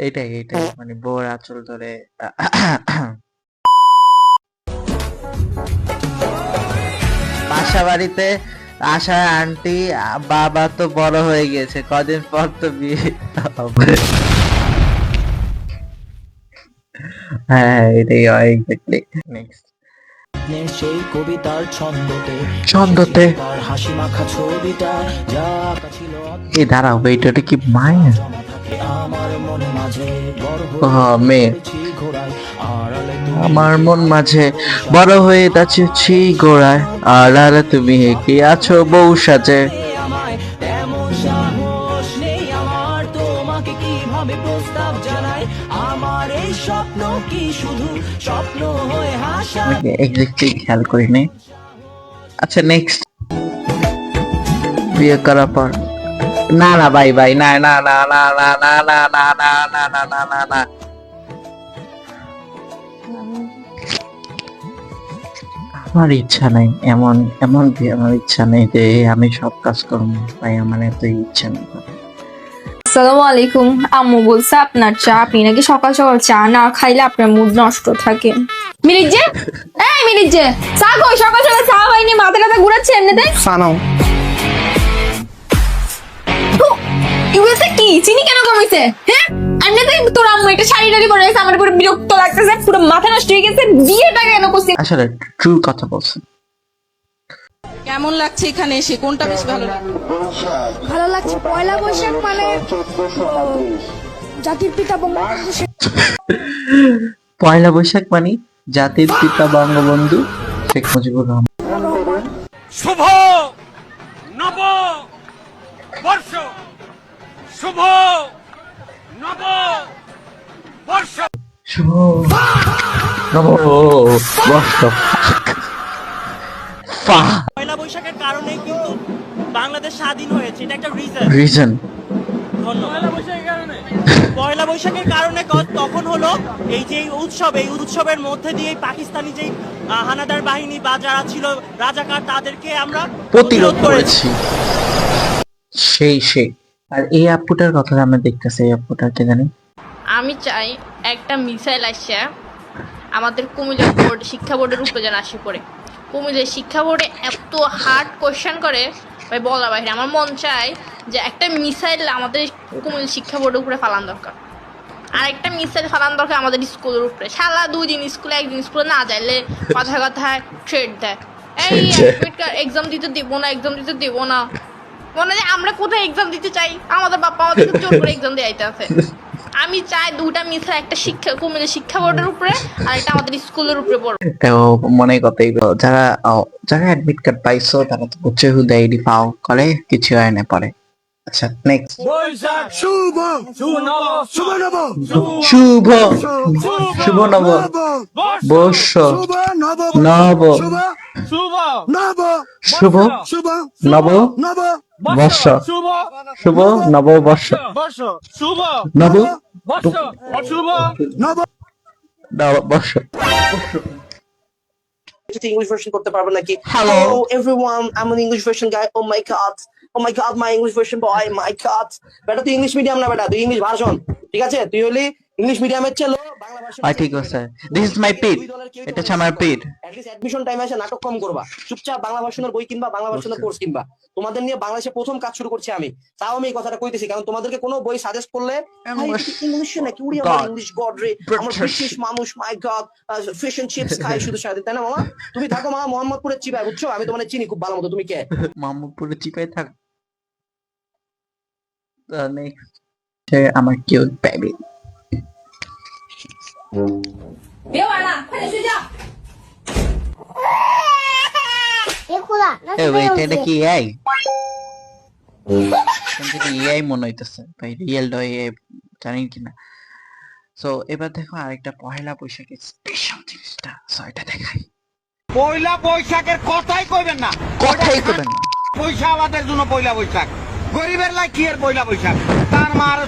এইটাই মানে বউর আঁচল ধরে বাসা বাড়িতে আশা আন্টি বাবা তো বড় হয়ে গেছে, কদিন পর তো বিয়ে হবে। হ্যাঁ এটাই হয় এক্স্যাক্টলি। নেক্সট সেই কবিতার ছন্দতে তার হাসি মাখা ছবিটা যা ছিল এই দাঁড়াও এটা কি মায়া? আমার মন মাঝে মেয়ে আমার মন মাঝে বড় হয়ে যাচ্ছি গোড়ায়, আর তুমি কি আছো বউ সাজে। আমায় তেমন সাহস নেই আমার, তোমাকে কিভাবে প্রস্তাব জানাই, আমার এই স্বপ্ন কি শুধু স্বপ্ন হয়ে হাসা। এক্স্যাক্টলি খেয়াল করিনি। আচ্ছা নেক্সট বিয়ে করার পর না ভাই না না না না না না না না না না না না না না আমার ইচ্ছা নাই এমন এমন বিয়ে, আমার ইচ্ছা নেই যে আমি সব কাজ করবো ভাই, আমার এত ইচ্ছা নেই। আসসালামু আলাইকুম। আম্মু বলছে আপনার চা, আপনি নাকি সকাল সকাল চা না খাইলে আপনার মুড নষ্ট থাকে। মিনিট যে এই মিনিট যে চা কই, সকাল সকাল চা হয়নি, মাথা টাথা ঘুরাচ্ছে এমনিতে। সানাও ইউএসএ কি চিনি কেন কমেছে? হ্যাঁ এমনিতে তোর আম্মু এটা শাড়ি টাড়ি পরে আছে, আমার পুরো বিরক্ত লাগতেছে, পুরো মাথা নষ্ট হয়ে গেছে। বিয়েটা কেন করছি? আসলে ট্রু কথা বলছেন। কেমন লাগছে এখানে এসে, কোনটা বেশ ভালো লাগে? ভালো লাগছে পয়লা বৈশাখ মানে জাতির পিতা বঙ্গবন্ধু পয়লা বৈশাখ মানে জাতির পিতা বঙ্গবন্ধু শেখ মুজিবুর রহমান। শুভ নব বর্ষ, শুভ নব বর্ষ, শুভ নববর্ষ। পয়লা বৈশাখের কারণে কিন্তু বাংলাদেশ স্বাধীন হয়েছে, এটা একটা রিজন। পয়লা বৈশাখের কারণে তখন হলো এই যে এই উৎসবের মধ্যে দিয়ে পাকিস্তানি যে হানাদার বাহিনী বা যারা ছিল রাজাকার, তাদেরকে আমরা প্রতিরোধ করেছি। সেই আর এই আপুটার কথা আমরা দেখতেছি, এই আপুটাকে জানি। আমি চাই একটা মিসাইল আসছে আমাদের কুমিল্লা বোর্ড শিক্ষা বোর্ডের উপরে যেন আসে পড়ে। কুমিল্লা শিক্ষা বোর্ডে এত হার্ড কোয়েশ্চেন করে ভাই বলার বাইরে। আমার মন চায় যে একটা মিসাইল আমাদের কুমিল্লা শিক্ষা বোর্ডের উপরে ফালান দরকার, আর একটা মিসাইল ফালান দরকার আমাদের স্কুলের উপরে। সারা 2 দিন স্কুলে, একদিন স্কুলে না যাইলে কথায় কথায় থ্রেট দেয়, এই এক্সাম দিতে দেবো না। মনে হয় আমরা কোথায় এক্সাম দিতে চাই, আমাদের বাপ্পা আমাদেরকে জোর করে এক্সাম দিয়ে আইতে আছে। আমি চাই 2টা মিসাইল, একটা কুমিল্লা শিক্ষা বোর্ডের উপরে আর একটা আমাদের স্কুলের উপরে পড়বে। মনে কথাই যারা অ্যাডমিট কার্ড পাইছো তারা তো বুঝছে হুদাইডি পাও করে কিছু হয় না পরে। আচ্ছা নেক্সট শুভ নব বর্ষ, নব শুভ নব বর্ষ, শুভ নববর্ষ, নব নববর্ষ। English version করতে পারবেন নাকি? Hello everyone, I'm an English version guy. Oh my god, my English version boy, my god. বেটা তুই ইংলিশ মিডিয়াম না, বেটা তুই ইংলিশ ভার্সন, ঠিক আছে? তুই হলি ইংলিশ মিডিয়ামের ছেলে, বাংলা ভার্সন। ঠিক আছে, দিস ইজ মাই পিট, এটা হচ্ছে আমার পিট। at least অ্যাডমিশন টাইমে এসে নাটক কম করবা, চুপচাপ বাংলা ভার্সনের বই কিনবা, বাংলা ভার্সনের কোর্স কিনবা। তোমাদের নিয়ে বাংলাদেশে প্রথম কাজ শুরু করছি আমি, তাও আমি এই কথাটা কইতেছি কারণ তোমাদেরকে কোনো বই সাজেস্ট করলে ইংলিশে নাকি উড়ি, আমার ইংলিশ গড রে, আমার ব্রিটিশ মানুষ, মাই গড, ফিশ এন্ড চিপস খাই শুধু সারাদিন, তাই না মামা? তুমি থাকো মামা মোহাম্মদপুরের চিপায়, বুঝছো? আমি তোমাদের চিনি খুব ভালো মতো। তুমি কে? মোহাম্মদপুরের চিপায় থাক। নেক্সট আমার কিউট বেবি। এটা কি এআই? এআই মনে হইতেছে ভাই, রিয়েল এআই জানেন কিনা? সো এবার দেখো আরেকটা পয়লা বৈশাখের স্পেশাল জিনিসটা, সো এটা দেখাই। পয়লা বৈশাখের কথাই কইবেন না, পয়সা আমাদের জন্য পয়লা বৈশাখ, গরিবের লাই কি এর পয়লা বৈশাখ, তার মার